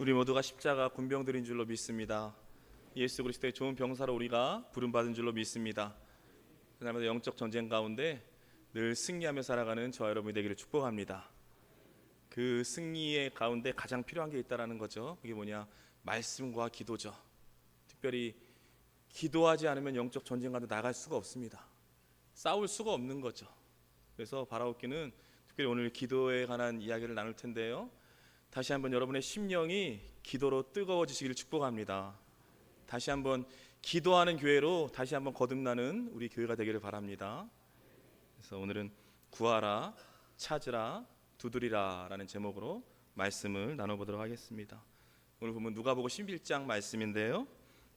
우리 모두가 십자가 군병들인 줄로 믿습니다. 예수 그리스도의 좋은 병사로 우리가 부름받은 줄로 믿습니다. 그날마다 영적 전쟁 가운데 늘 승리하며 살아가는 저와 여러분이 되기를 축복합니다. 그 승리의 가운데 가장 필요한 게 있다는 거죠. 그게 뭐냐? 말씀과 기도죠. 특별히 기도하지 않으면 영적 전쟁 가운데 나갈 수가 없습니다. 싸울 수가 없는 거죠. 그래서 바라옵기는 특별히 오늘 기도에 관한 이야기를 나눌 텐데요, 다시 한번 여러분의 심령이 기도로 뜨거워지시기를 축복합니다. 다시 한번 기도하는 교회로 다시 한번 거듭나는 우리 교회가 되기를 바랍니다. 그래서 오늘은 구하라, 찾으라, 두드리라 라는 제목으로 말씀을 나눠보도록 하겠습니다. 오늘 보면 누가복음 11장 말씀인데요,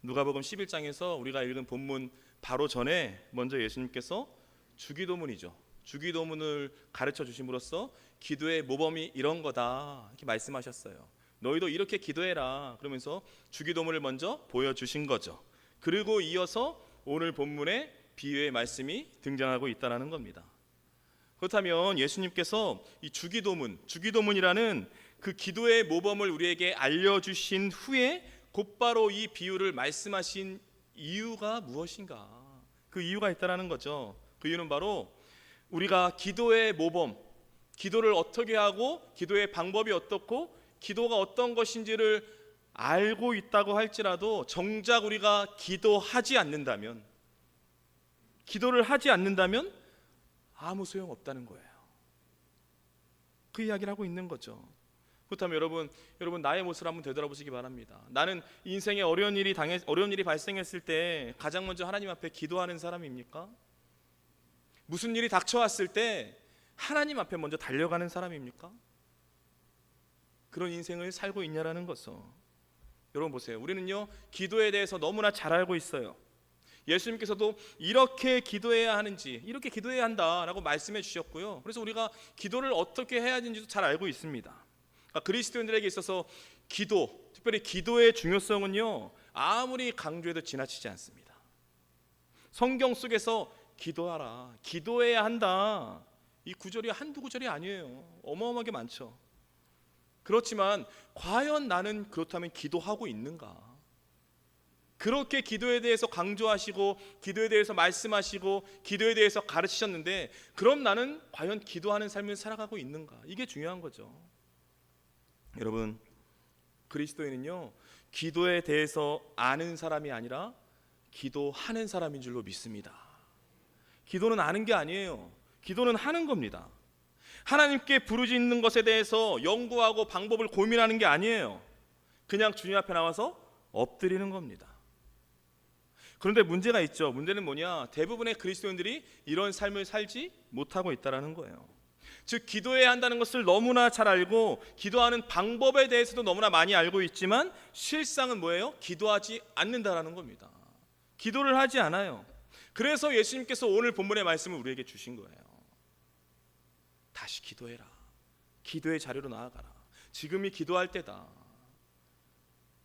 누가복음 11장에서 우리가 읽은 본문 바로 전에 먼저 예수님께서 주기도문이죠, 주기도문을 가르쳐 주심으로써 기도의 모범이 이런 거다 이렇게 말씀하셨어요. 너희도 이렇게 기도해라 그러면서 주기도문을 먼저 보여주신 거죠. 그리고 이어서 오늘 본문에 비유의 말씀이 등장하고 있다는 겁니다. 그렇다면 예수님께서 이 주기도문이라는 그 기도의 모범을 우리에게 알려주신 후에 곧바로 이 비유를 말씀하신 이유가 무엇인가? 그 이유가 있다는 거죠. 그 이유는 바로 우리가 기도의 모범, 기도를 어떻게 하고 기도의 방법이 어떻고 기도가 어떤 것인지를 알고 있다고 할지라도 정작 우리가 기도를 하지 않는다면 아무 소용없다는 거예요. 그 이야기를 하고 있는 거죠. 그렇다면 여러분 나의 모습을 한번 되돌아보시기 바랍니다. 나는 인생에 어려운 일이 발생했을 때 가장 먼저 하나님 앞에 기도하는 사람입니까? 무슨 일이 닥쳐왔을 때 하나님 앞에 먼저 달려가는 사람입니까? 그런 인생을 살고 있냐라는 것을 여러분 보세요. 우리는요, 기도에 대해서 너무나 잘 알고 있어요. 예수님께서도 이렇게 기도해야 하는지, 이렇게 기도해야 한다라고 말씀해 주셨고요. 그래서 우리가 기도를 어떻게 해야 하는지도 잘 알고 있습니다. 그러니까 그리스도인들에게 있어서 기도, 특별히 기도의 중요성은요, 아무리 강조해도 지나치지 않습니다. 성경 속에서 기도하라, 기도해야 한다, 이 구절이 한두 구절이 아니에요. 어마어마하게 많죠. 그렇지만 과연 나는 그렇다면 기도하고 있는가? 그렇게 기도에 대해서 강조하시고 기도에 대해서 말씀하시고 기도에 대해서 가르치셨는데, 그럼 나는 과연 기도하는 삶을 살아가고 있는가? 이게 중요한 거죠. 여러분, 그리스도인은요, 기도에 대해서 아는 사람이 아니라 기도하는 사람인 줄로 믿습니다. 기도는 아는 게 아니에요. 기도는 하는 겁니다. 하나님께 부르짖는 것에 대해서 연구하고 방법을 고민하는 게 아니에요. 그냥 주님 앞에 나와서 엎드리는 겁니다. 그런데 문제가 있죠. 문제는 뭐냐? 대부분의 그리스도인들이 이런 삶을 살지 못하고 있다는 거예요. 즉, 기도해야 한다는 것을 너무나 잘 알고 기도하는 방법에 대해서도 너무나 많이 알고 있지만 실상은 뭐예요? 기도하지 않는다라는 겁니다. 기도를 하지 않아요. 그래서 예수님께서 오늘 본문의 말씀을 우리에게 주신 거예요. 다시 기도해라. 기도의 자리로 나아가라. 지금이 기도할 때다.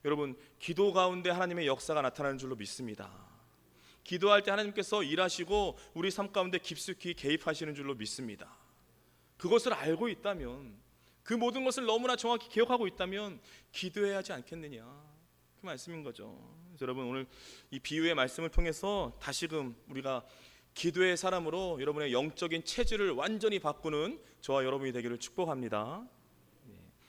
여러분, 기도 가운데 하나님의 역사가 나타나는 줄로 믿습니다. 기도할 때 하나님께서 일하시고 우리 삶 가운데 깊숙이 개입하시는 줄로 믿습니다. 그것을 알고 있다면, 그 모든 것을 너무나 정확히 기억하고 있다면 기도해야 하지 않겠느냐, 그 말씀인 거죠. 그래서 여러분, 오늘 이 비유의 말씀을 통해서 다시금 우리가 기도의 사람으로 여러분의 영적인 체질을 완전히 바꾸는 저와 여러분이 되기를 축복합니다.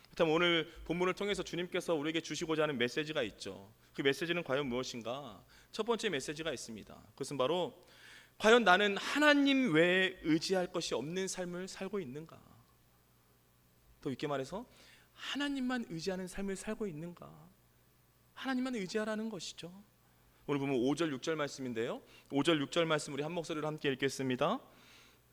그렇다면 오늘 본문을 통해서 주님께서 우리에게 주시고자 하는 메시지가 있죠. 그 메시지는 과연 무엇인가? 첫 번째 메시지가 있습니다. 그것은 바로 과연 나는 하나님 외에 의지할 것이 없는 삶을 살고 있는가? 더 쉽게 말해서 하나님만 의지하는 삶을 살고 있는가? 하나님만 의지하라는 것이죠. 오늘 보면 5절 6절 말씀인데요, 5절 6절 말씀 우리 한 목소리로 함께 읽겠습니다.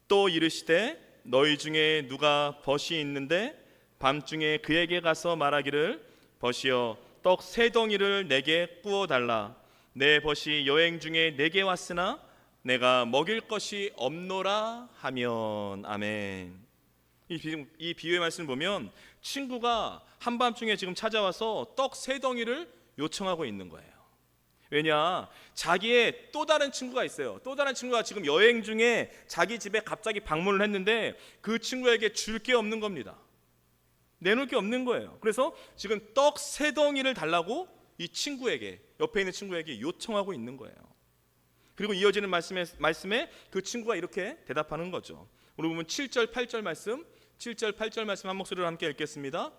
또 이르시되 너희 중에 누가 벗이 있는데 밤중에 그에게 가서 말하기를 벗이여 떡 3덩이를 내게 구워 달라. 내 벗이 여행 중에 내게 왔으나 내가 먹일 것이 없노라 하면. 아멘. 이 비유의 말씀을 보면 친구가 한밤중에 지금 찾아와서 떡 3덩이를 요청하고 있는 거예요. 왜냐? 자기의 또 다른 친구가 있어요. 또 다른 친구가 지금 여행 중에 자기 집에 갑자기 방문을 했는데 그 친구에게 줄 게 없는 겁니다. 내놓을 게 없는 거예요. 그래서 지금 떡 3덩이를 달라고 이 친구에게, 옆에 있는 친구에게 요청하고 있는 거예요. 그리고 이어지는 말씀에 그 친구가 이렇게 대답하는 거죠. 우리 보면 7절 8절 말씀, 7절 8절 말씀 한 목소리로 함께 읽겠습니다.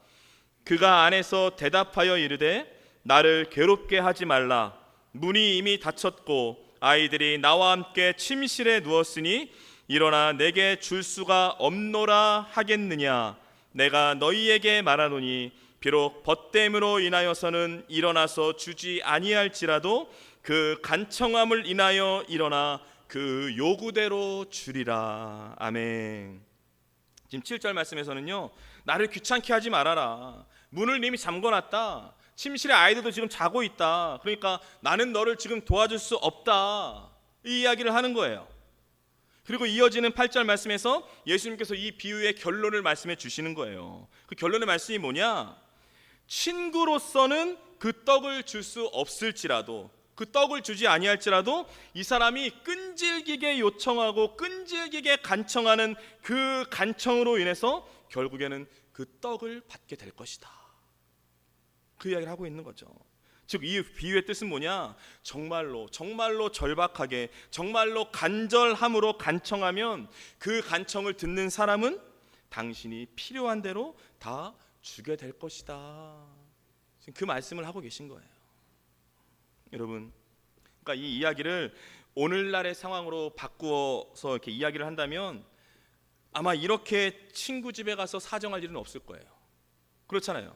그가 안에서 대답하여 이르되 나를 괴롭게 하지 말라. 문이 이미 닫혔고 아이들이 나와 함께 침실에 누웠으니 일어나 내게 줄 수가 없노라 하겠느냐. 내가 너희에게 말하노니 비록 벗됨으로 인하여서는 일어나서 주지 아니할지라도 그 간청함을 인하여 일어나 그 요구대로 주리라. 아멘. 지금 7절 말씀에서는요, 나를 귀찮게 하지 말아라. 문을 이미 잠궈놨다. 침실에 아이들도 지금 자고 있다. 그러니까 나는 너를 지금 도와줄 수 없다. 이 이야기를 하는 거예요. 그리고 이어지는 8절 말씀에서 예수님께서 이 비유의 결론을 말씀해 주시는 거예요. 그 결론의 말씀이 뭐냐? 친구로서는 그 떡을 줄 수 없을지라도, 그 떡을 주지 아니할지라도 이 사람이 끈질기게 요청하고 끈질기게 간청하는 그 간청으로 인해서 결국에는 그 떡을 받게 될 것이다. 그 이야기를 하고 있는 거죠. 즉 이 비유의 뜻은 뭐냐? 정말로 절박하게, 정말로 간절함으로 간청하면 그 간청을 듣는 사람은 당신이 필요한 대로 다 주게 될 것이다. 지금 그 말씀을 하고 계신 거예요. 여러분, 그러니까 이 이야기를 오늘날의 상황으로 바꾸어서 이렇게 이야기를 한다면 아마 이렇게 친구 집에 가서 사정할 일은 없을 거예요. 그렇잖아요.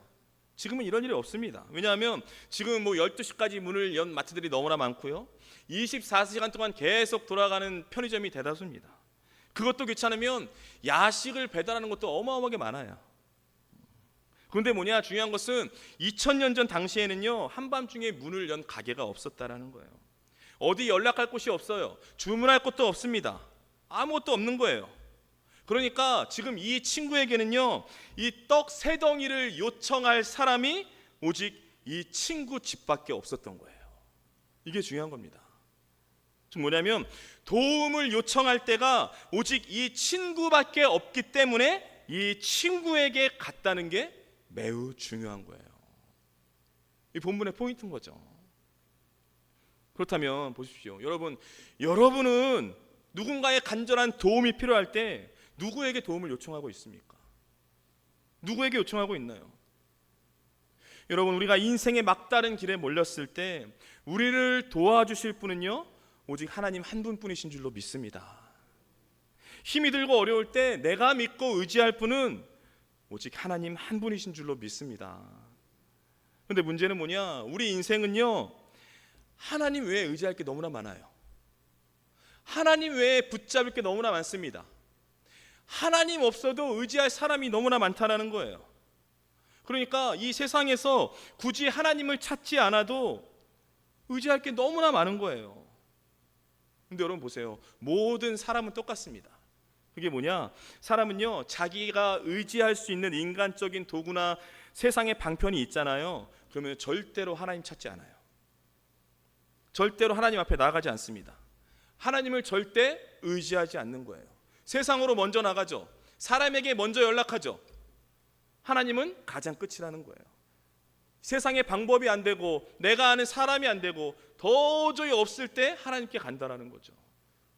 지금은 이런 일이 없습니다. 왜냐하면 지금 12시까지 문을 연 마트들이 너무나 많고요. 24시간 동안 계속 돌아가는 편의점이 대다수입니다. 그것도 귀찮으면 야식을 배달하는 것도 어마어마하게 많아요. 그런데 중요한 것은 2000년 전 당시에는요, 한밤중에 문을 연 가게가 없었다라는 거예요. 어디 연락할 곳이 없어요. 주문할 것도 없습니다. 아무것도 없는 거예요. 그러니까 지금 이 친구에게는요, 이 떡 3덩이를 요청할 사람이 오직 이 친구 집밖에 없었던 거예요. 이게 중요한 겁니다. 즉 도움을 요청할 때가 오직 이 친구밖에 없기 때문에 이 친구에게 갔다는 게 매우 중요한 거예요. 이 본문의 포인트인 거죠. 그렇다면 보십시오. 여러분은 누군가의 간절한 도움이 필요할 때 누구에게 도움을 요청하고 있습니까? 누구에게 요청하고 있나요? 여러분, 우리가 인생의 막다른 길에 몰렸을 때 우리를 도와주실 분은요, 오직 하나님 한 분뿐이신 줄로 믿습니다. 힘이 들고 어려울 때 내가 믿고 의지할 분은 오직 하나님 한 분이신 줄로 믿습니다. 그런데 문제는 우리 인생은요, 하나님 외에 의지할 게 너무나 많아요. 하나님 외에 붙잡을 게 너무나 많습니다. 하나님 없어도 의지할 사람이 너무나 많다는 거예요. 그러니까 이 세상에서 굳이 하나님을 찾지 않아도 의지할 게 너무나 많은 거예요. 근데 여러분 보세요. 모든 사람은 똑같습니다. 그게 사람은요, 자기가 의지할 수 있는 인간적인 도구나 세상의 방편이 있잖아요. 그러면 절대로 하나님 찾지 않아요. 절대로 하나님 앞에 나아가지 않습니다. 하나님을 절대 의지하지 않는 거예요. 세상으로 먼저 나가죠. 사람에게 먼저 연락하죠. 하나님은 가장 끝이라는 거예요. 세상의 방법이 안 되고 내가 아는 사람이 안 되고 도저히 없을 때 하나님께 간다라는 거죠.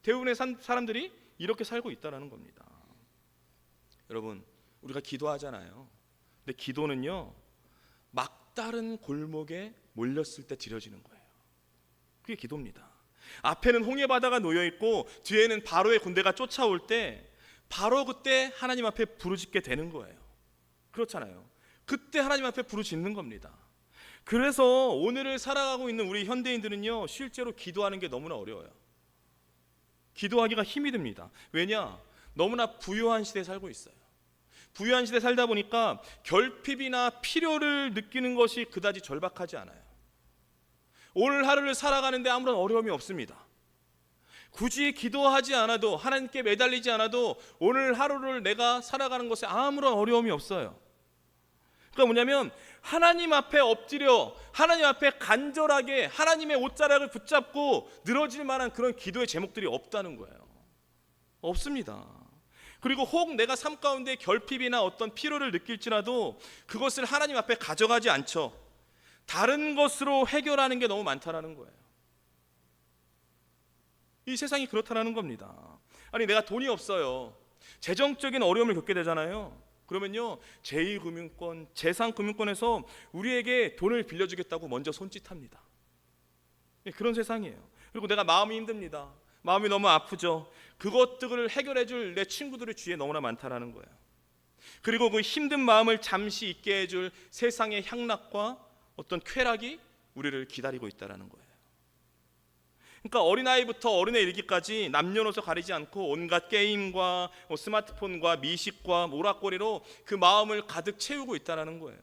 대부분의 사람들이 이렇게 살고 있다라는 겁니다. 여러분, 우리가 기도하잖아요. 근데 기도는요, 막다른 골목에 몰렸을 때 드려지는 거예요. 그게 기도입니다. 앞에는 홍해 바다가 놓여 있고 뒤에는 바로의 군대가 쫓아올 때 바로 그때 하나님 앞에 부르짖게 되는 거예요. 그렇잖아요. 그때 하나님 앞에 부르짖는 겁니다. 그래서 오늘을 살아가고 있는 우리 현대인들은요, 실제로 기도하는 게 너무나 어려워요. 기도하기가 힘이 듭니다. 왜냐? 너무나 부유한 시대에 살고 있어요. 부유한 시대에 살다 보니까 결핍이나 필요를 느끼는 것이 그다지 절박하지 않아요. 오늘 하루를 살아가는데 아무런 어려움이 없습니다. 굳이 기도하지 않아도, 하나님께 매달리지 않아도 오늘 하루를 내가 살아가는 것에 아무런 어려움이 없어요. 그러니까 하나님 앞에 엎드려 하나님 앞에 간절하게 하나님의 옷자락을 붙잡고 늘어질 만한 그런 기도의 제목들이 없다는 거예요. 없습니다. 그리고 혹 내가 삶 가운데 결핍이나 어떤 피로를 느낄지라도 그것을 하나님 앞에 가져가지 않죠. 다른 것으로 해결하는 게 너무 많다라는 거예요. 이 세상이 그렇다라는 겁니다. 아니, 내가 돈이 없어요. 재정적인 어려움을 겪게 되잖아요. 그러면요, 제2금융권, 제3금융권에서 우리에게 돈을 빌려주겠다고 먼저 손짓합니다. 그런 세상이에요. 그리고 내가 마음이 힘듭니다. 마음이 너무 아프죠. 그것들을 해결해 줄 내 친구들의 주위에 너무나 많다라는 거예요. 그리고 그 힘든 마음을 잠시 잊게 해줄 세상의 향락과 어떤 쾌락이 우리를 기다리고 있다라는 거예요. 그러니까 어린아이부터 어른에 이르기까지 남녀노소 가리지 않고 온갖 게임과 스마트폰과 미식과 모락거리로 그 마음을 가득 채우고 있다는 거예요.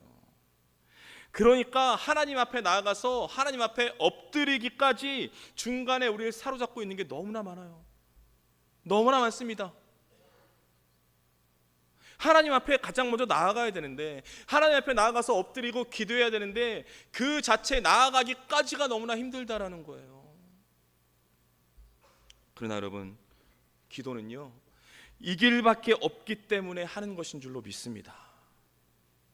그러니까 하나님 앞에 나아가서 하나님 앞에 엎드리기까지 중간에 우리를 사로잡고 있는 게 너무나 많아요. 너무나 많습니다. 하나님 앞에 가장 먼저 나아가야 되는데, 하나님 앞에 나아가서 엎드리고 기도해야 되는데 그 자체 나아가기까지가 너무나 힘들다라는 거예요. 그러나 여러분, 기도는요, 이 길밖에 없기 때문에 하는 것인 줄로 믿습니다.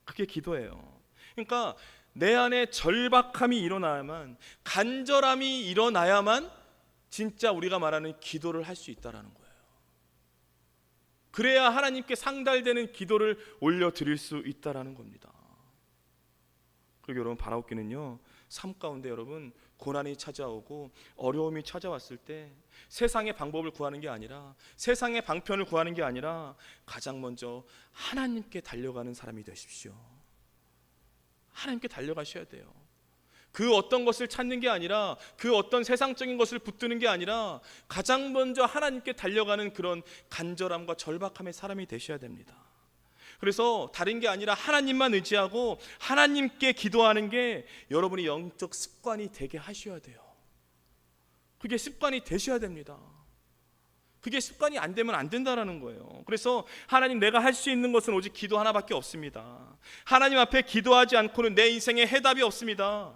그게 기도예요. 그러니까 내 안에 절박함이 일어나야만, 간절함이 일어나야만 진짜 우리가 말하는 기도를 할 수 있다라는 거예요. 그래야 하나님께 상달되는 기도를 올려드릴 수 있다라는 겁니다. 그리고 여러분, 바라옵기는요, 삶 가운데 여러분 고난이 찾아오고 어려움이 찾아왔을 때 세상의 방법을 구하는 게 아니라, 세상의 방편을 구하는 게 아니라 가장 먼저 하나님께 달려가는 사람이 되십시오. 하나님께 달려가셔야 돼요. 그 어떤 것을 찾는 게 아니라, 그 어떤 세상적인 것을 붙드는 게 아니라 가장 먼저 하나님께 달려가는 그런 간절함과 절박함의 사람이 되셔야 됩니다. 그래서 다른 게 아니라 하나님만 의지하고 하나님께 기도하는 게 여러분이 영적 습관이 되게 하셔야 돼요. 그게 습관이 되셔야 됩니다. 그게 습관이 안 되면 안 된다라는 거예요. 그래서 하나님, 내가 할 수 있는 것은 오직 기도 하나밖에 없습니다. 하나님 앞에 기도하지 않고는 내 인생에 해답이 없습니다.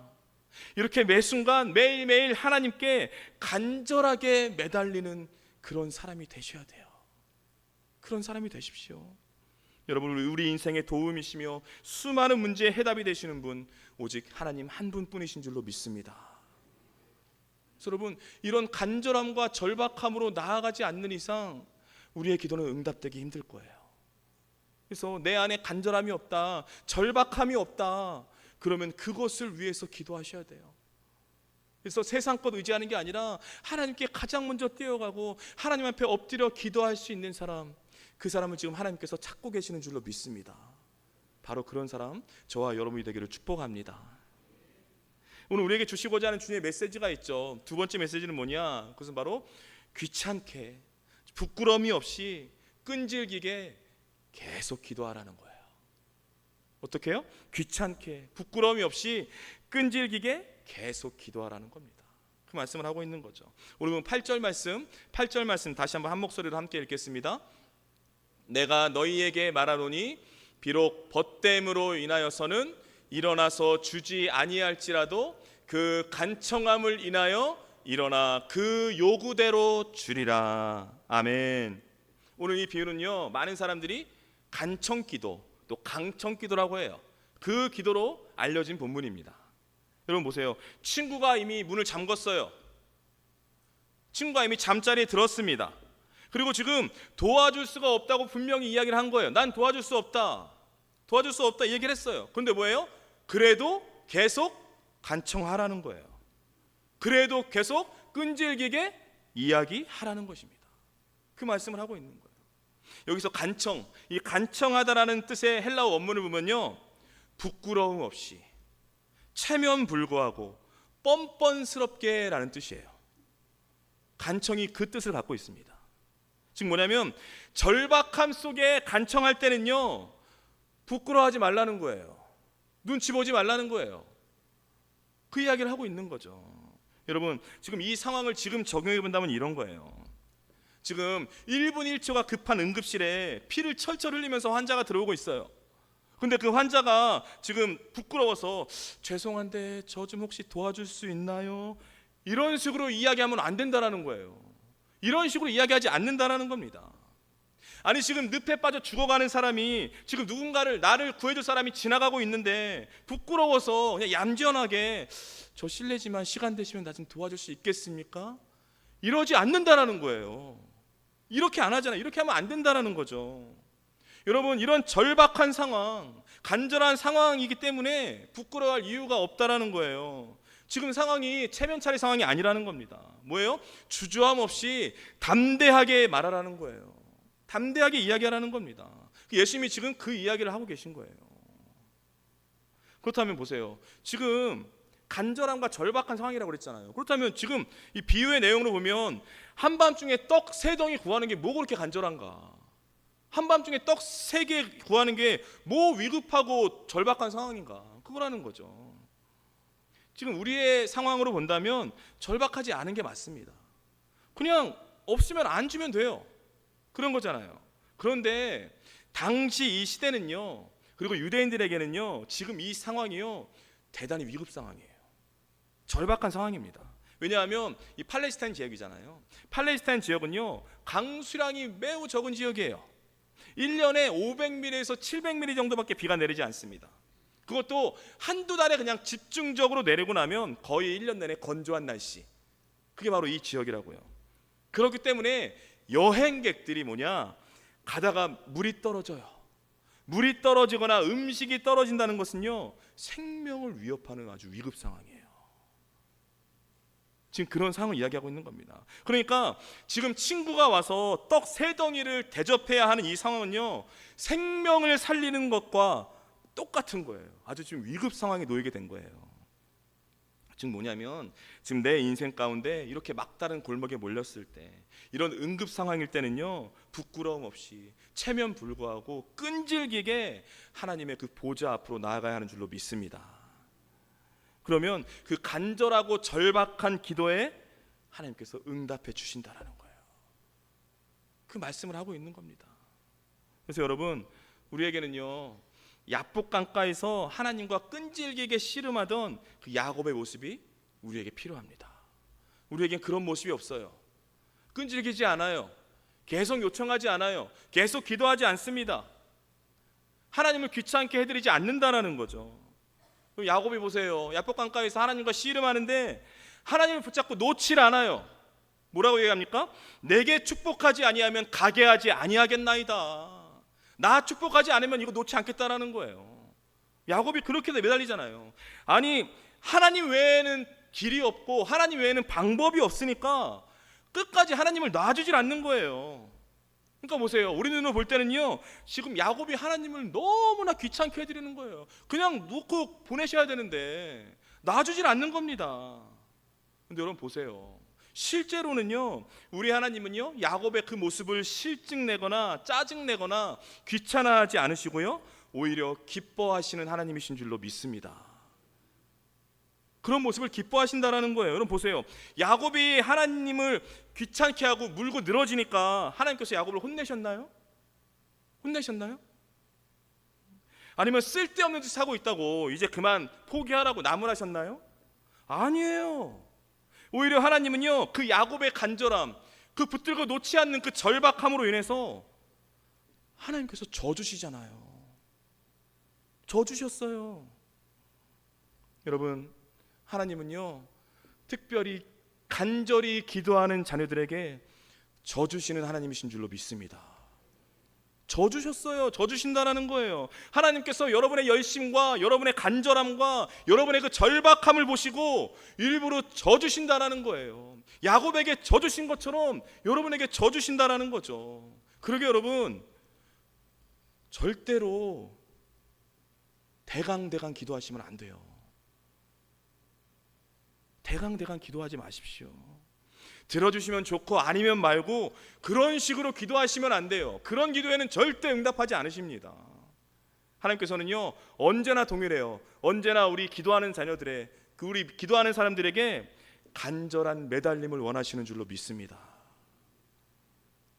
이렇게 매 순간 매일매일 하나님께 간절하게 매달리는 그런 사람이 되셔야 돼요. 그런 사람이 되십시오. 여러분, 우리 인생의 도움이시며 수많은 문제의 해답이 되시는 분, 오직 하나님 한 분뿐이신 줄로 믿습니다. 그래서 여러분, 이런 간절함과 절박함으로 나아가지 않는 이상 우리의 기도는 응답되기 힘들 거예요. 그래서 내 안에 간절함이 없다, 절박함이 없다, 그러면 그것을 위해서 기도하셔야 돼요. 그래서 세상 것 의지하는 게 아니라 하나님께 가장 먼저 뛰어가고 하나님 앞에 엎드려 기도할 수 있는 사람, 그 사람을 지금 하나님께서 찾고 계시는 줄로 믿습니다. 바로 그런 사람, 저와 여러분이 되기를 축복합니다. 오늘 우리에게 주시고자 하는 주님의 메시지가 있죠. 두 번째 메시지는 뭐냐? 그것은 바로 귀찮게, 부끄러움이 없이 끈질기게 계속 기도하라는 거예요. 어떻게 해요? 귀찮게, 부끄러움이 없이 끈질기게 계속 기도하라는 겁니다. 그 말씀을 하고 있는 거죠. 오늘 8절 말씀 다시 한번 한 목소리로 함께 읽겠습니다. 내가 너희에게 말하노니 비록 벗됨으로 인하여서는 일어나서 주지 아니할지라도 그 간청함을 인하여 일어나 그 요구대로 주리라. 아멘. 오늘 이 비유는요, 많은 사람들이 간청기도, 또 강청기도라고 해요. 그 기도로 알려진 본문입니다. 여러분 보세요. 친구가 이미 문을 잠궜어요. 친구가 이미 잠자리에 들었습니다. 그리고 지금 도와줄 수가 없다고 분명히 이야기를 한 거예요. 난 도와줄 수 없다, 도와줄 수 없다, 이 얘기를 했어요. 그런데 뭐예요? 그래도 계속 간청하라는 거예요. 그래도 계속 끈질기게 이야기하라는 것입니다. 그 말씀을 하고 있는 거예요. 여기서 간청, 이 간청하다라는 뜻의 헬라어 원문을 보면요, 부끄러움 없이, 체면불구하고, 뻔뻔스럽게 라는 뜻이에요. 간청이 그 뜻을 갖고 있습니다. 즉 뭐냐면, 절박함 속에 간청할 때는요, 부끄러워하지 말라는 거예요. 눈치 보지 말라는 거예요. 그 이야기를 하고 있는 거죠. 여러분, 지금 이 상황을 지금 적용해 본다면 이런 거예요. 지금 1분 1초가 급한 응급실에 피를 철철 흘리면서 환자가 들어오고 있어요. 근데 그 환자가 지금 부끄러워서 죄송한데 저 좀 혹시 도와줄 수 있나요? 이런 식으로 이야기하면 안 된다라는 거예요. 이런 식으로 이야기하지 않는다라는 겁니다. 아니 지금 늪에 빠져 죽어가는 사람이 지금 나를 구해줄 사람이 지나가고 있는데 부끄러워서 그냥 얌전하게 저 실례지만 시간 되시면 나 좀 도와줄 수 있겠습니까? 이러지 않는다라는 거예요. 이렇게 안 하잖아요. 이렇게 하면 안 된다라는 거죠. 여러분, 이런 절박한 상황, 간절한 상황이기 때문에 부끄러워할 이유가 없다라는 거예요. 지금 상황이 체면차릴 상황이 아니라는 겁니다. 뭐예요? 주저함 없이 담대하게 말하라는 거예요. 담대하게 이야기하라는 겁니다. 예수님이 지금 그 이야기를 하고 계신 거예요. 그렇다면 보세요. 지금 간절함과 절박한 상황이라고 그랬잖아요. 그렇다면 지금 이 비유의 내용으로 보면 한밤중에 떡 3덩이 구하는 게 뭐 그렇게 간절한가? 한밤중에 떡 3개 구하는 게 뭐 위급하고 절박한 상황인가? 그거라는 거죠. 지금 우리의 상황으로 본다면 절박하지 않은 게 맞습니다. 그냥 없으면 안 주면 돼요. 그런 거잖아요. 그런데 당시 이 시대는요, 그리고 유대인들에게는요, 지금 이 상황이요, 대단히 위급 상황이에요. 절박한 상황입니다. 왜냐하면 이 팔레스타인 지역이잖아요. 팔레스타인 지역은요, 강수량이 매우 적은 지역이에요. 1년에 500mm에서 700mm 정도밖에 비가 내리지 않습니다. 그것도 한두 달에 그냥 집중적으로 내리고 나면 거의 1년 내내 건조한 날씨. 그게 바로 이 지역이라고요. 그렇기 때문에 여행객들이 가다가 물이 떨어져요. 물이 떨어지거나 음식이 떨어진다는 것은요, 생명을 위협하는 아주 위급 상황이에요. 지금 그런 상황을 이야기하고 있는 겁니다. 그러니까 지금 친구가 와서 떡 3덩이를 대접해야 하는 이 상황은요, 생명을 살리는 것과 똑같은 거예요. 아주 지금 위급 상황에 놓이게 된 거예요. 지금 지금 내 인생 가운데 이렇게 막다른 골목에 몰렸을 때, 이런 응급 상황일 때는요, 부끄러움 없이 체면 불구하고 끈질기게 하나님의 그 보좌 앞으로 나아가야 하는 줄로 믿습니다. 그러면 그 간절하고 절박한 기도에 하나님께서 응답해 주신다라는 거예요. 그 말씀을 하고 있는 겁니다. 그래서 여러분, 우리에게는요, 야복 강가에서 하나님과 끈질기게 씨름하던 그 야곱의 모습이 우리에게 필요합니다. 우리에겐 그런 모습이 없어요. 끈질기지 않아요. 계속 요청하지 않아요. 계속 기도하지 않습니다. 하나님을 귀찮게 해드리지 않는다라는 거죠. 야곱이 보세요. 야복 강가에서 하나님과 씨름하는데 하나님을 붙잡고 놓질 않아요. 뭐라고 얘기합니까? 내게 축복하지 아니하면 가게 하지 아니하겠나이다. 나 축복하지 않으면 이거 놓지 않겠다라는 거예요. 야곱이 그렇게 매달리잖아요. 아니, 하나님 외에는 길이 없고 하나님 외에는 방법이 없으니까 끝까지 하나님을 놔주질 않는 거예요. 그러니까 보세요. 우리 눈으로 볼 때는요, 지금 야곱이 하나님을 너무나 귀찮게 해드리는 거예요. 그냥 놓고 보내셔야 되는데 놔주질 않는 겁니다. 근데 여러분 보세요. 실제로는요, 우리 하나님은요, 야곱의 그 모습을 실증내거나 짜증내거나 귀찮아하지 않으시고요, 오히려 기뻐하시는 하나님이신 줄로 믿습니다. 그런 모습을 기뻐하신다라는 거예요. 여러분 보세요. 야곱이 하나님을 귀찮게 하고 물고 늘어지니까 하나님께서 야곱을 혼내셨나요? 혼내셨나요? 아니면 쓸데없는 짓 하고 있다고 이제 그만 포기하라고 나무라셨나요? 아니에요. 오히려 하나님은요, 그 야곱의 간절함, 그 붙들고 놓지 않는 그 절박함으로 인해서 하나님께서 져주시잖아요. 져주셨어요. 여러분, 하나님은요, 특별히 간절히 기도하는 자녀들에게 져주시는 하나님이신 줄로 믿습니다. 져주셨어요. 져주신다라는 거예요. 하나님께서 여러분의 열심과 여러분의 간절함과 여러분의 그 절박함을 보시고 일부러 져주신다라는 거예요. 야곱에게 져주신 것처럼 여러분에게 져주신다라는 거죠. 그러게 여러분, 절대로 대강대강 기도하시면 안 돼요. 대강대강 기도하지 마십시오. 들어주시면 좋고 아니면 말고 그런 식으로 기도하시면 안 돼요. 그런 기도에는 절대 응답하지 않으십니다. 하나님께서는요, 언제나 동일해요. 언제나 우리 기도하는 자녀들의, 우리 기도하는 사람들에게 간절한 매달림을 원하시는 줄로 믿습니다.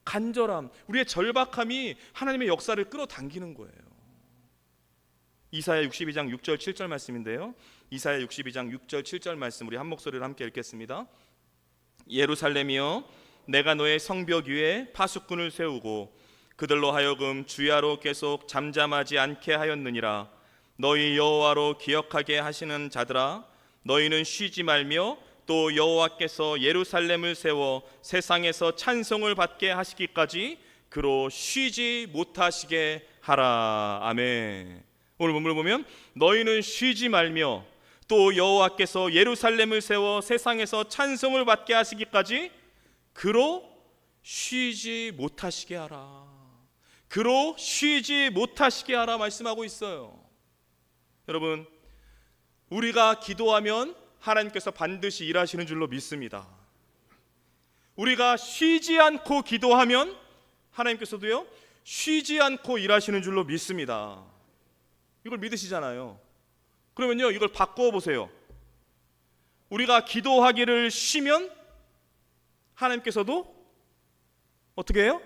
간절함, 우리의 절박함이 하나님의 역사를 끌어당기는 거예요. 이사야 62장 6절 7절 말씀인데요, 이사야 62장 6절 7절 말씀 우리 한 목소리로 함께 읽겠습니다. 예루살렘이여, 내가 너의 성벽 위에 파수꾼을 세우고 그들로 하여금 주야로 계속 잠잠하지 않게 하였느니라. 너희 여호와로 기억하게 하시는 자들아, 너희는 쉬지 말며 또 여호와께서 예루살렘을 세워 세상에서 찬송을 받게 하시기까지 그로 쉬지 못하시게 하라. 아멘. 오늘 본문을 보면 너희는 쉬지 말며 또 여호와께서 예루살렘을 세워 세상에서 찬송을 받게 하시기까지 그로 쉬지 못하시게 하라. 그로 쉬지 못하시게 하라 말씀하고 있어요. 여러분, 우리가 기도하면 하나님께서 반드시 일하시는 줄로 믿습니다. 우리가 쉬지 않고 기도하면 하나님께서도요 쉬지 않고 일하시는 줄로 믿습니다. 이걸 믿으시잖아요. 그러면요 이걸 바꾸어 보세요. 우리가 기도하기를 쉬면 하나님께서도 어떻게 해요?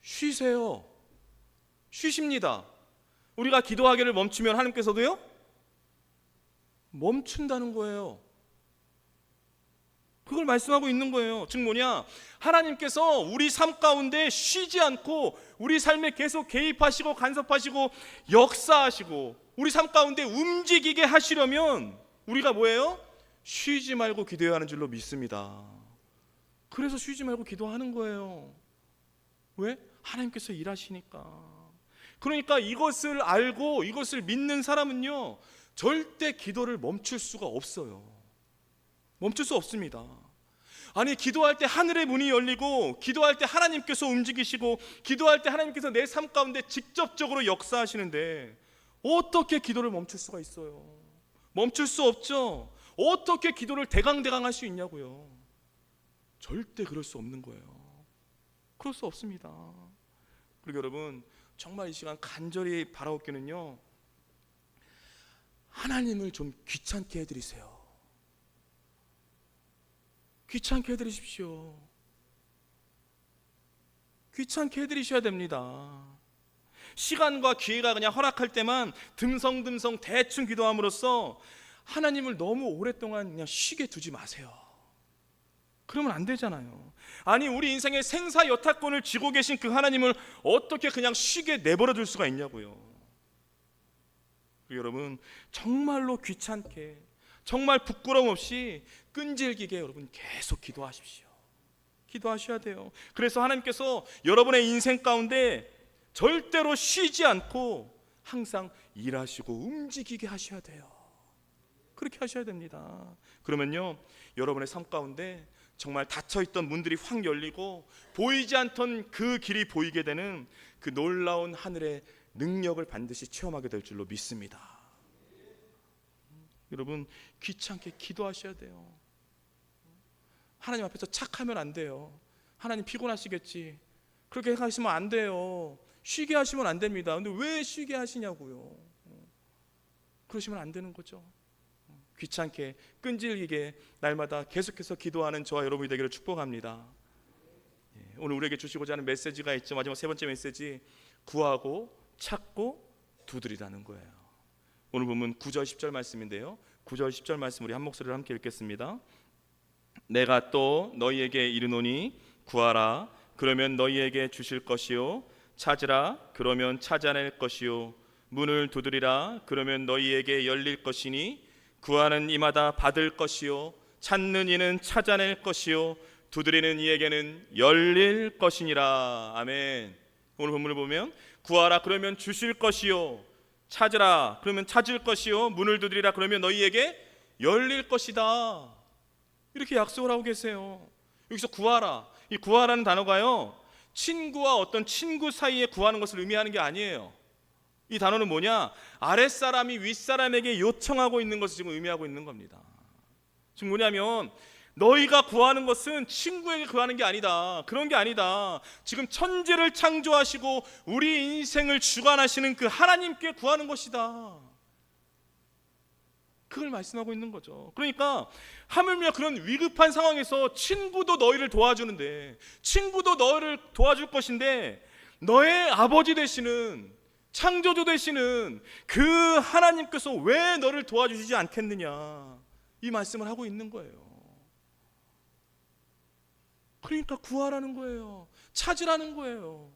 쉬세요. 쉬십니다. 우리가 기도하기를 멈추면 하나님께서도요 멈춘다는 거예요. 그걸 말씀하고 있는 거예요. 즉 뭐냐, 하나님께서 우리 삶 가운데 쉬지 않고 우리 삶에 계속 개입하시고 간섭하시고 역사하시고 우리 삶 가운데 움직이게 하시려면 우리가 뭐예요? 쉬지 말고 기도해야 하는 줄로 믿습니다. 그래서 쉬지 말고 기도하는 거예요. 왜? 하나님께서 일하시니까. 그러니까 이것을 알고 이것을 믿는 사람은요 절대 기도를 멈출 수가 없어요. 멈출 수 없습니다. 아니, 기도할 때 하늘의 문이 열리고 기도할 때 하나님께서 움직이시고 기도할 때 하나님께서 내 삶 가운데 직접적으로 역사하시는데 어떻게 기도를 멈출 수가 있어요? 멈출 수 없죠. 어떻게 기도를 대강대강 할 수 있냐고요. 절대 그럴 수 없는 거예요. 그럴 수 없습니다. 그리고 여러분, 정말 이 시간 간절히 바라옵기는요, 하나님을 좀 귀찮게 해드리세요. 귀찮게 해드리십시오. 귀찮게 해드리셔야 됩니다. 시간과 기회가 그냥 허락할 때만 듬성듬성 대충 기도함으로써 하나님을 너무 오랫동안 그냥 쉬게 두지 마세요. 그러면 안 되잖아요. 아니, 우리 인생의 생사 여타권을 쥐고 계신 그 하나님을 어떻게 그냥 쉬게 내버려 둘 수가 있냐고요. 여러분, 정말로 귀찮게, 정말 부끄러움 없이 끈질기게 여러분 계속 기도하십시오. 기도하셔야 돼요. 그래서 하나님께서 여러분의 인생 가운데 절대로 쉬지 않고 항상 일하시고 움직이게 하셔야 돼요. 그렇게 하셔야 됩니다. 그러면요 여러분의 삶 가운데 정말 닫혀있던 문들이 확 열리고 보이지 않던 그 길이 보이게 되는 그 놀라운 하늘의 능력을 반드시 체험하게 될 줄로 믿습니다. 여러분, 귀찮게 기도하셔야 돼요. 하나님 앞에서 착하면 안 돼요. 하나님 피곤하시겠지, 그렇게 하시면 안 돼요. 쉬게 하시면 안 됩니다. 근데 왜 쉬게 하시냐고요. 그러시면 안 되는 거죠. 귀찮게 끈질기게 날마다 계속해서 기도하는 저와 여러분이 되기를 축복합니다. 오늘 우리에게 주시고자 하는 메시지가 있죠. 마지막 세 번째 메시지, 구하고 찾고 두드리라는 거예요. 오늘 보면 9절 10절 말씀인데요, 9절 10절 말씀 우리 한 목소리로 함께 읽겠습니다. 내가 또 너희에게 이르노니 구하라 그러면 너희에게 주실 것이요, 찾으라 그러면 찾아낼 것이요, 문을 두드리라 그러면 너희에게 열릴 것이니 구하는 이마다 받을 것이요, 찾는 이는 찾아낼 것이요, 두드리는 이에게는 열릴 것이니라. 아멘. 오늘 본문을 보면 구하라 그러면 주실 것이요, 찾으라 그러면 찾을 것이요, 문을 두드리라 그러면 너희에게 열릴 것이다. 이렇게 약속을 하고 계세요. 여기서 구하라, 이 구하라는 단어가요 친구와 어떤 친구 사이에 구하는 것을 의미하는 게 아니에요. 이 단어는 뭐냐, 아랫사람이 윗사람에게 요청하고 있는 것을 지금 의미하고 있는 겁니다. 지금 뭐냐면 너희가 구하는 것은 친구에게 구하는 게 아니다, 그런 게 아니다. 지금 천지를 창조하시고 우리 인생을 주관하시는 그 하나님께 구하는 것이다. 그걸 말씀하고 있는 거죠. 그러니까 하물며 그런 위급한 상황에서 친구도 너희를 도와주는데, 친구도 너희를 도와줄 것인데 너의 아버지 되시는, 창조주 되시는 그 하나님께서 왜 너를 도와주시지 않겠느냐, 이 말씀을 하고 있는 거예요. 그러니까 구하라는 거예요. 찾으라는 거예요.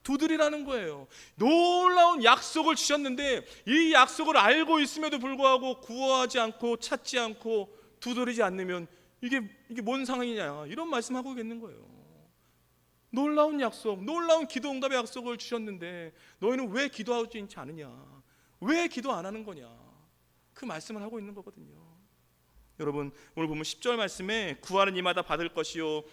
두드리라는 거예요. 놀라운 약속을 주셨는데 이 약속을 알고 있음에도 불구하고 구하지 않고 찾지 않고 두드리지 않으면 이게 뭔 상황이냐, 이런 말씀하고 있는 거예요. 놀라운 약속, 놀라운 기도 응답의 약속을 주셨는데 너희는 왜 기도하지 않느냐, 왜 기도 안 하는 거냐, 그 말씀을 하고 있는 거거든요. 여러분, 오늘 보면 10절 말씀에 구하는 이마다 받을 것이요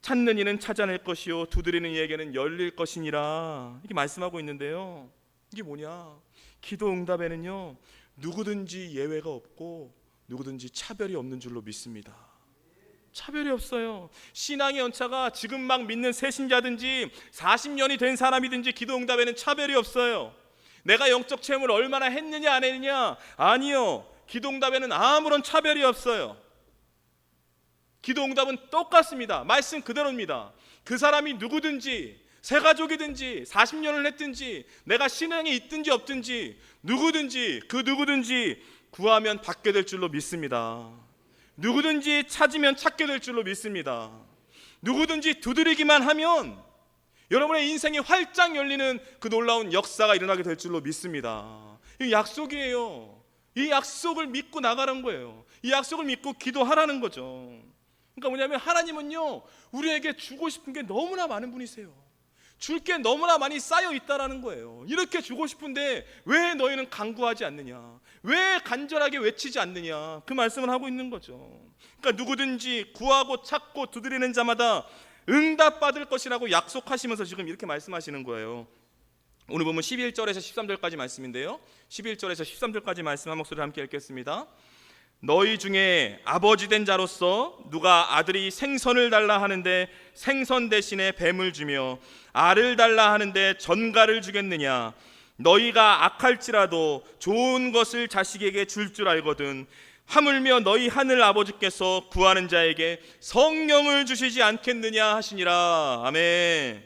찾는 이는 찾아낼 것이요 두드리는 이에게는 열릴 것이니라, 이렇게 말씀하고 있는데요. 이게 뭐냐, 기도 응답에는요 누구든지 예외가 없고 누구든지 차별이 없는 줄로 믿습니다. 차별이 없어요. 신앙의 연차가 지금 막 믿는 새신자든지 40년이 된 사람이든지 기도 응답에는 차별이 없어요. 내가 영적 체험을 얼마나 했느냐 안 했느냐, 아니요, 기도 응답에는 아무런 차별이 없어요. 기도 응답은 똑같습니다. 말씀 그대로입니다. 그 사람이 누구든지, 새 가족이든지 40년을 했든지 내가 신앙에 있든지 없든지 누구든지 그 누구든지 구하면 받게 될 줄로 믿습니다. 누구든지 찾으면 찾게 될 줄로 믿습니다. 누구든지 두드리기만 하면 여러분의 인생이 활짝 열리는 그 놀라운 역사가 일어나게 될 줄로 믿습니다. 이 약속이에요. 이 약속을 믿고 나가는 거예요. 이 약속을 믿고 기도하라는 거죠. 그러니까 뭐냐면 하나님은요 우리에게 주고 싶은 게 너무나 많은 분이세요. 줄 게 너무나 많이 쌓여 있다라는 거예요. 이렇게 주고 싶은데 왜 너희는 간구하지 않느냐, 왜 간절하게 외치지 않느냐, 그 말씀을 하고 있는 거죠. 그러니까 누구든지 구하고 찾고 두드리는 자마다 응답받을 것이라고 약속하시면서 지금 이렇게 말씀하시는 거예요. 오늘 보면 11절에서 13절까지 말씀인데요, 11절에서 13절까지 말씀 한 목소리 함께 읽겠습니다. 너희 중에 아버지 된 자로서 누가 아들이 생선을 달라 하는데 생선 대신에 뱀을 주며 알을 달라 하는데 전갈을 주겠느냐. 너희가 악할지라도 좋은 것을 자식에게 줄 줄 알거든 하물며 너희 하늘 아버지께서 구하는 자에게 성령을 주시지 않겠느냐 하시니라. 아멘.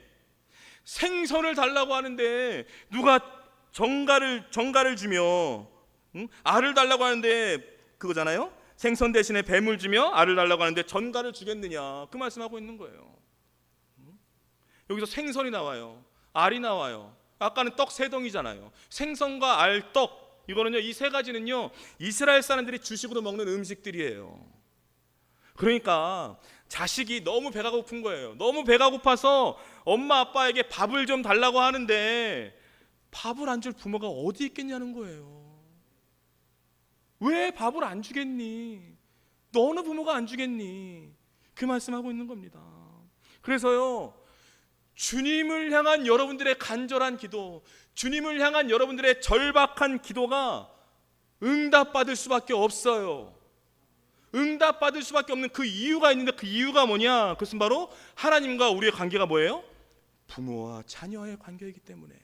생선을 달라고 하는데 누가 전갈을 주며 알을 달라고 하는데 그거잖아요. 생선 대신에 뱀을 주며 알을 달라고 하는데 전갈을 주겠느냐, 그 말씀하고 있는 거예요. 여기서 생선이 나와요, 알이 나와요. 아까는 떡 세 덩이잖아요. 생선과 알, 떡, 이거는요, 이 세 가지는요 이스라엘 사람들이 주식으로 먹는 음식들이에요. 그러니까 자식이 너무 배가 고픈 거예요. 너무 배가 고파서 엄마 아빠에게 밥을 좀 달라고 하는데 밥을 안 줄 부모가 어디 있겠냐는 거예요. 왜 밥을 안 주겠니? 너 어느 부모가 안 주겠니? 그 말씀하고 있는 겁니다. 그래서요, 주님을 향한 여러분들의 간절한 기도, 주님을 향한 여러분들의 절박한 기도가 응답받을 수밖에 없어요. 응답받을 수밖에 없는 그 이유가 있는데, 그 이유가 뭐냐? 그것은 바로 하나님과 우리의 관계가 뭐예요? 부모와 자녀의 관계이기 때문에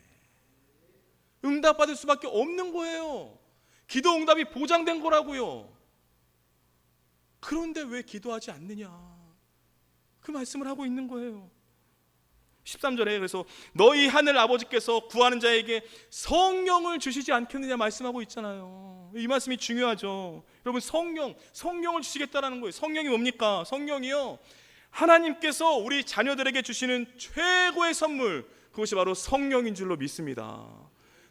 응답받을 수밖에 없는 거예요. 기도 응답이 보장된 거라고요. 그런데 왜 기도하지 않느냐, 그 말씀을 하고 있는 거예요. 13절에 그래서 너희 하늘 아버지께서 구하는 자에게 성령을 주시지 않겠느냐 말씀하고 있잖아요. 이 말씀이 중요하죠. 여러분, 성령을 주시겠다라는 거예요. 성령이 뭡니까? 성령이요, 하나님께서 우리 자녀들에게 주시는 최고의 선물, 그것이 바로 성령인 줄로 믿습니다.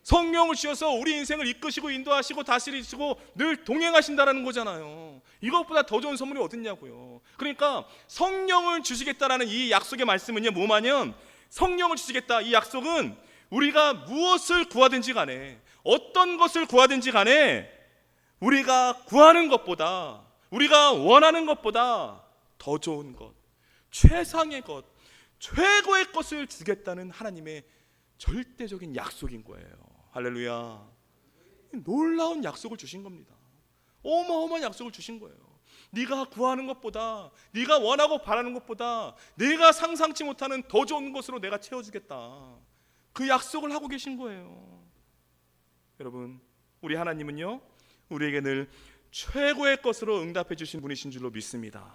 성령을 주셔서 우리 인생을 이끄시고 인도하시고 다스리시고 늘 동행하신다라는 거잖아요. 이것보다 더 좋은 선물이 어딨냐고요. 그러니까 성령을 주시겠다라는 이 약속의 말씀은요, 뭐냐면 성령을 주시겠다, 이 약속은 우리가 무엇을 구하든지 간에, 어떤 것을 구하든지 간에 우리가 구하는 것보다, 우리가 원하는 것보다 더 좋은 것, 최상의 것, 최고의 것을 주겠다는 하나님의 절대적인 약속인 거예요. 할렐루야. 놀라운 약속을 주신 겁니다. 어마어마한 약속을 주신 거예요. 네가 구하는 것보다, 네가 원하고 바라는 것보다 내가 상상치 못하는 더 좋은 것으로 내가 채워주겠다, 그 약속을 하고 계신 거예요. 여러분, 우리 하나님은요 우리에게 늘 최고의 것으로 응답해 주신 분이신 줄로 믿습니다.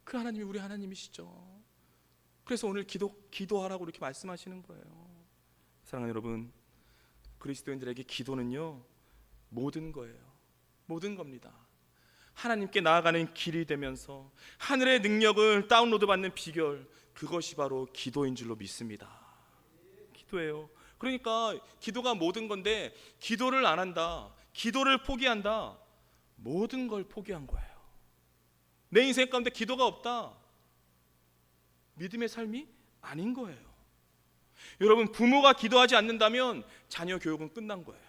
그 하나님이 우리 하나님이시죠. 그래서 오늘 기도하라고 이렇게 말씀하시는 거예요. 사랑하는 여러분, 그리스도인들에게 기도는요 모든 거예요. 모든 겁니다. 하나님께 나아가는 길이 되면서 하늘의 능력을 다운로드 받는 비결, 그것이 바로 기도인 줄로 믿습니다. 기도예요. 그러니까 기도가 모든 건데, 기도를 안 한다, 기도를 포기한다, 모든 걸 포기한 거예요. 내 인생 가운데 기도가 없다, 믿음의 삶이 아닌 거예요. 여러분, 부모가 기도하지 않는다면 자녀 교육은 끝난 거예요.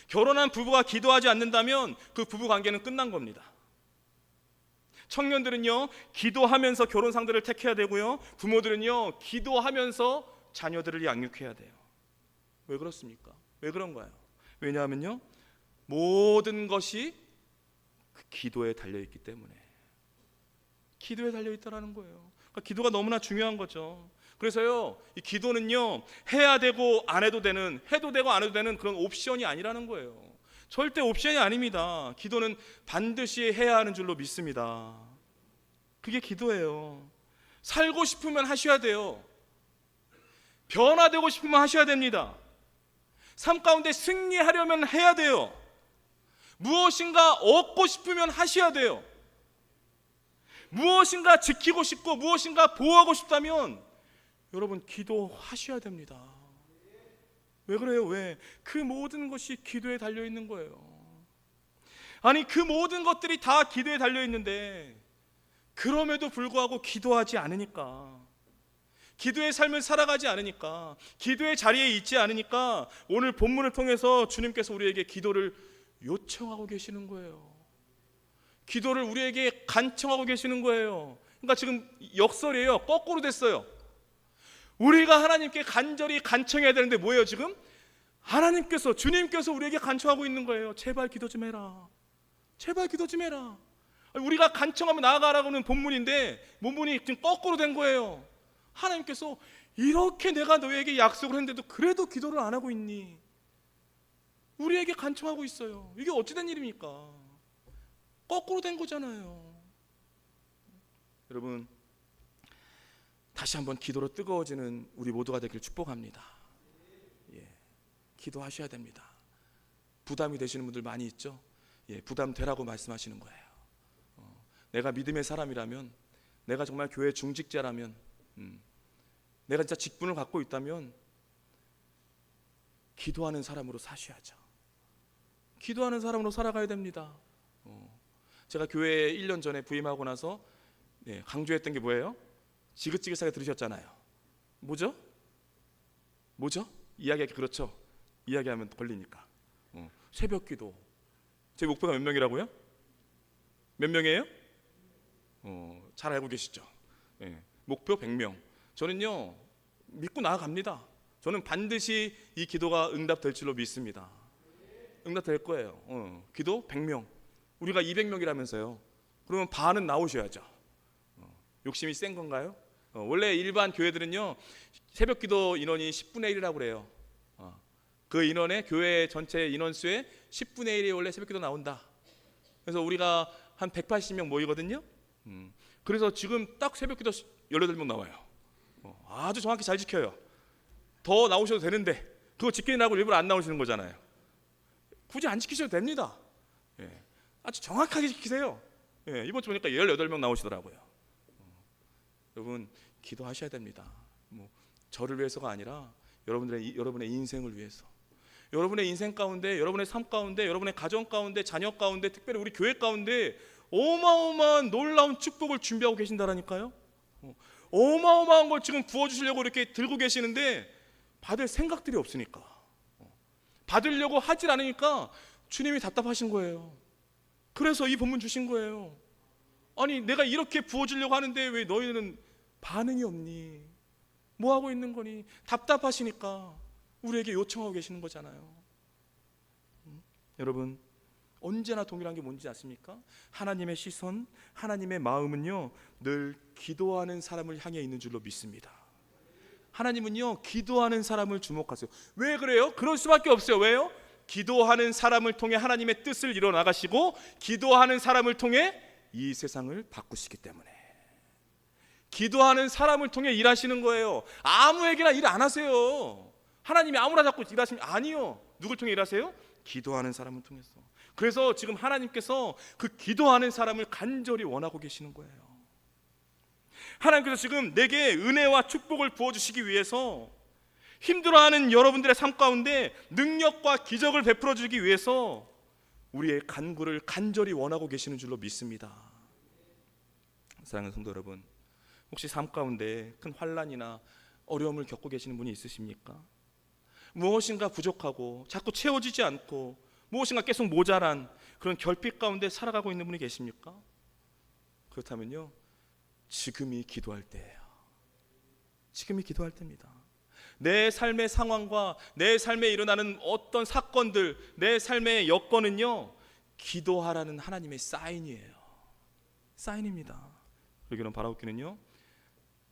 결혼한 부부가 기도하지 않는다면 그 부부 관계는 끝난 겁니다. 청년들은요, 기도하면서 결혼 상대를 택해야 되고요, 부모들은요, 기도하면서 자녀들을 양육해야 돼요. 왜 그렇습니까? 왜 그런 거예요? 왜냐하면요, 모든 것이 그 기도에 달려있기 때문에. 기도에 달려있다라는 거예요. 그러니까 기도가 너무나 중요한 거죠. 그래서요, 이 기도는요, 해야 되고 안 해도 되는, 해도 되고 안 해도 되는 그런 옵션이 아니라는 거예요. 절대 옵션이 아닙니다. 기도는 반드시 해야 하는 줄로 믿습니다. 그게 기도예요. 살고 싶으면 하셔야 돼요. 변화되고 싶으면 하셔야 됩니다. 삶 가운데 승리하려면 해야 돼요. 무엇인가 얻고 싶으면 하셔야 돼요. 무엇인가 지키고 싶고 무엇인가 보호하고 싶다면 여러분, 기도하셔야 됩니다. 왜 그래요? 왜? 그 모든 것이 기도에 달려있는 거예요. 아니, 그 모든 것들이 다 기도에 달려있는데 그럼에도 불구하고 기도하지 않으니까, 기도의 삶을 살아가지 않으니까, 기도의 자리에 있지 않으니까 오늘 본문을 통해서 주님께서 우리에게 기도를 요청하고 계시는 거예요. 기도를 우리에게 간청하고 계시는 거예요. 그러니까 지금 역설이에요. 거꾸로 됐어요. 우리가 하나님께 간절히 간청해야 되는데 뭐예요 지금? 하나님께서, 주님께서 우리에게 간청하고 있는 거예요. 제발 기도 좀 해라. 제발 기도 좀 해라. 우리가 간청하면 나아가라고는 본문인데 본문이 지금 거꾸로 된 거예요. 하나님께서 이렇게 내가 너에게 약속을 했는데도 그래도 기도를 안 하고 있니? 우리에게 간청하고 있어요. 이게 어찌된 일입니까? 거꾸로 된 거잖아요. 여러분, 다시 한번 기도로 뜨거워지는 우리 모두가 되길 축복합니다. 기도하셔야 됩니다. 부담이 되시는 분들 많이 있죠? 부담 되라고 말씀하시는 거예요. 내가 믿음의 사람이라면, 내가 정말 교회 중직자라면, 내가 진짜 직분을 갖고 있다면 기도하는 사람으로 사셔야죠. 기도하는 사람으로 살아가야 됩니다. 제가 교회에 1년 전에 부임하고 나서 강조했던 게 뭐예요? 지긋지긋하게 들으셨잖아요. 뭐죠? 이야기하기 그렇죠. 이야기하면 걸리니까. 새벽 기도. 제 목표가 몇 명이라고요? 몇 명이에요? 잘 알고 계시죠? 목표 100명. 저는요, 믿고 나아갑니다. 저는 반드시 이 기도가 응답될 줄로 믿습니다. 응답될 거예요. 기도 100명. 우리가 200명이라면서요. 그러면 반은 나오셔야죠. 욕심이 센 건가요? 원래 일반 교회들은요, 새벽 기도 인원이 10분의 1이라고 그래요. 그 인원의, 교회 전체 인원수의 10분의 1이 원래 새벽 기도 나온다. 그래서 우리가 한 180명 모이거든요. 그래서 지금 딱 새벽 기도 18명 나와요. 아주 정확히 잘 지켜요. 더 나오셔도 되는데 그거 지키느라고 일부러 안 나오시는 거잖아요. 굳이 안 지키셔도 됩니다. 아주 정확하게 지키세요. 이번 주 보니까 18명 나오시더라고요. 여러분, 기도하셔야 됩니다. 저를 위해서가 아니라 여러분의 인생을 위해서, 여러분의 인생 가운데, 여러분의 삶 가운데, 여러분의 가정 가운데, 자녀 가운데, 특별히 우리 교회 가운데 어마어마한 놀라운 축복을 준비하고 계신다라니까요. 어마어마한 걸 지금 부어주시려고 이렇게 들고 계시는데 받을 생각들이 없으니까, 받으려고 하질 않으니까 주님이 답답하신 거예요. 그래서 이 본문 주신 거예요. 아니, 내가 이렇게 부어주려고 하는데 왜 너희는 반응이 없니? 뭐 하고 있는 거니? 답답하시니까 우리에게 요청하고 계시는 거잖아요. 여러분, 언제나 동일한 게 뭔지 아십니까? 하나님의 시선, 하나님의 마음은요, 늘 기도하는 사람을 향해 있는 줄로 믿습니다. 하나님은요, 기도하는 사람을 주목하세요. 왜 그래요? 그럴 수밖에 없어요. 왜요? 기도하는 사람을 통해 하나님의 뜻을 이뤄 나가시고, 기도하는 사람을 통해 이 세상을 바꾸시기 때문에. 기도하는 사람을 통해 일하시는 거예요. 아무에게나 일 안 하세요. 하나님이 아무나 자꾸 일하시면, 아니요. 누굴 통해 일하세요? 기도하는 사람을 통해서. 그래서 지금 하나님께서 그 기도하는 사람을 간절히 원하고 계시는 거예요. 하나님께서 지금 내게 은혜와 축복을 부어주시기 위해서, 힘들어하는 여러분들의 삶 가운데 능력과 기적을 베풀어 주기 위해서 우리의 간구를 간절히 원하고 계시는 줄로 믿습니다. 사랑하는 성도 여러분, 혹시 삶 가운데 큰 환난이나 어려움을 겪고 계시는 분이 있으십니까? 무엇인가 부족하고 자꾸 채워지지 않고 무엇인가 계속 모자란 그런 결핍 가운데 살아가고 있는 분이 계십니까? 그렇다면요, 지금이 기도할 때예요. 지금이 기도할 때입니다. 내 삶의 상황과 내 삶에 일어나는 어떤 사건들, 내 삶의 여건은요, 기도하라는 하나님의 사인이에요. 사인입니다. 여기는 바라옵기는요,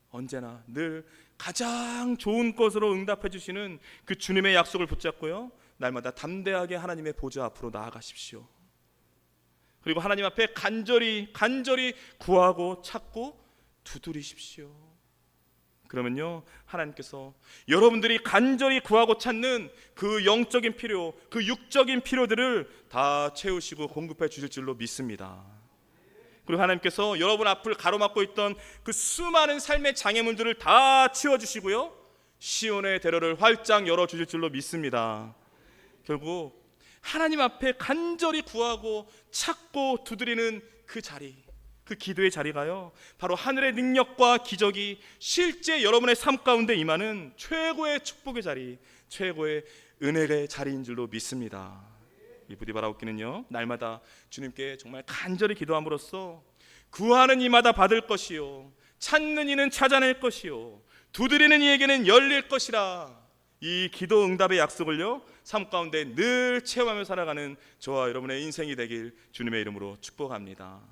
언제나 늘 가장 좋은 것으로 응답해 주시는 그 주님의 약속을 붙잡고요, 날마다 담대하게 하나님의 보좌 앞으로 나아가십시오. 그리고 하나님 앞에 간절히 구하고 찾고 두드리십시오. 그러면요, 하나님께서 여러분들이 간절히 구하고 찾는 그 영적인 필요, 그 육적인 필요들을 다 채우시고 공급해 주실 줄로 믿습니다. 그리고 하나님께서 여러분 앞을 가로막고 있던 그 수많은 삶의 장애물들을 다 치워주시고요, 시온의 대로를 활짝 열어주실 줄로 믿습니다. 결국 하나님 앞에 간절히 구하고 찾고 두드리는 그 자리, 그 기도의 자리가요, 바로 하늘의 능력과 기적이 실제 여러분의 삶 가운데 임하는 최고의 축복의 자리, 최고의 은혜의 자리인 줄로 믿습니다. 이 부디 바라옵기는요, 날마다 주님께 정말 간절히 기도함으로써 구하는 이마다 받을 것이요, 찾는 이는 찾아낼 것이요, 두드리는 이에게는 열릴 것이라, 이 기도 응답의 약속을요, 삶 가운데 늘 체험하며 살아가는 저와 여러분의 인생이 되길 주님의 이름으로 축복합니다.